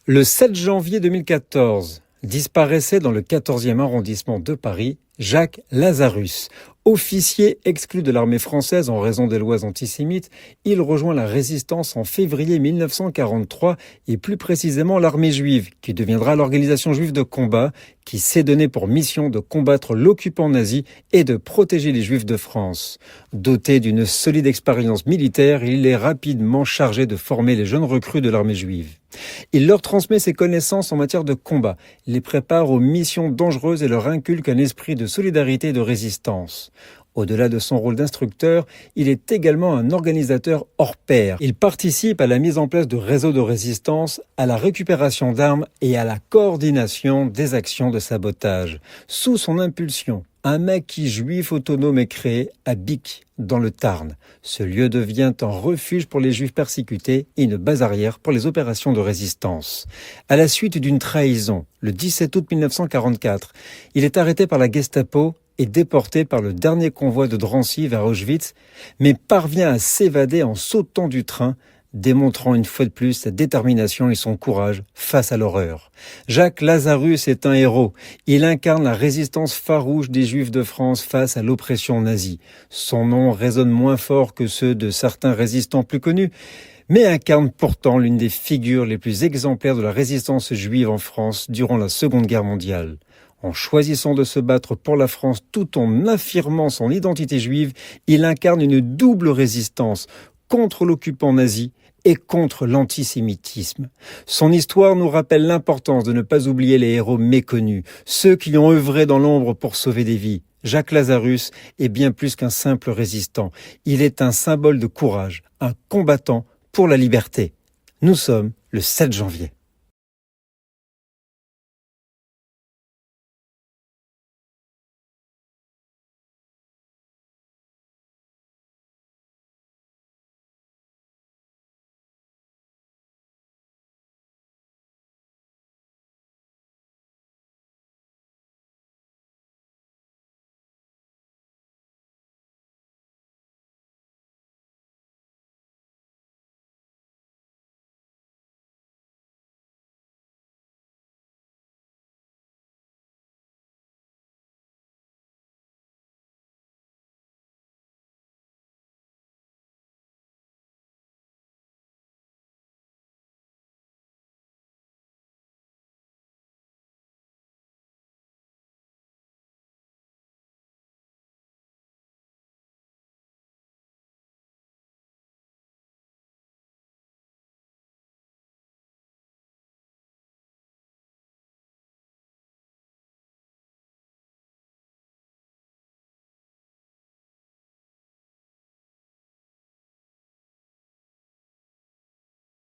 Le 7 janvier 2014, disparaissait dans le 14e arrondissement de Paris Jacques Lazarus. Officier exclu de l'armée française en raison des lois antisémites, il rejoint la résistance en février 1943 et plus précisément l'armée juive, qui deviendra l'organisation juive de combat qui s'est donné pour mission de combattre l'occupant nazi et de protéger les juifs de France. Doté d'une solide expérience militaire, il est rapidement chargé de former les jeunes recrues de l'armée juive. Il leur transmet ses connaissances en matière de combat, les prépare aux missions dangereuses et leur inculque un esprit de solidarité et de résistance. Au-delà de son rôle d'instructeur, il est également un organisateur hors pair. Il participe à la mise en place de réseaux de résistance, à la récupération d'armes et à la coordination des actions de sabotage. Sous son impulsion, un maquis juif autonome est créé à Bic, dans le Tarn. Ce lieu devient un refuge pour les juifs persécutés et une base arrière pour les opérations de résistance. À la suite d'une trahison, le 17 août 1944, il est arrêté par la Gestapo et déporté par le dernier convoi de Drancy vers Auschwitz, mais parvient à s'évader en sautant du train, démontrant une fois de plus sa détermination et son courage face à l'horreur. Jacques Lazarus est un héros. Il incarne la résistance farouche des Juifs de France face à l'oppression nazie. Son nom résonne moins fort que ceux de certains résistants plus connus, mais incarne pourtant l'une des figures les plus exemplaires de la résistance juive en France durant la Seconde Guerre mondiale. En choisissant de se battre pour la France tout en affirmant son identité juive, il incarne une double résistance contre l'occupant nazi et contre l'antisémitisme. Son histoire nous rappelle l'importance de ne pas oublier les héros méconnus, ceux qui ont œuvré dans l'ombre pour sauver des vies. Jacques Lazarus est bien plus qu'un simple résistant. Il est un symbole de courage, un combattant pour la liberté. Nous sommes le 7 janvier.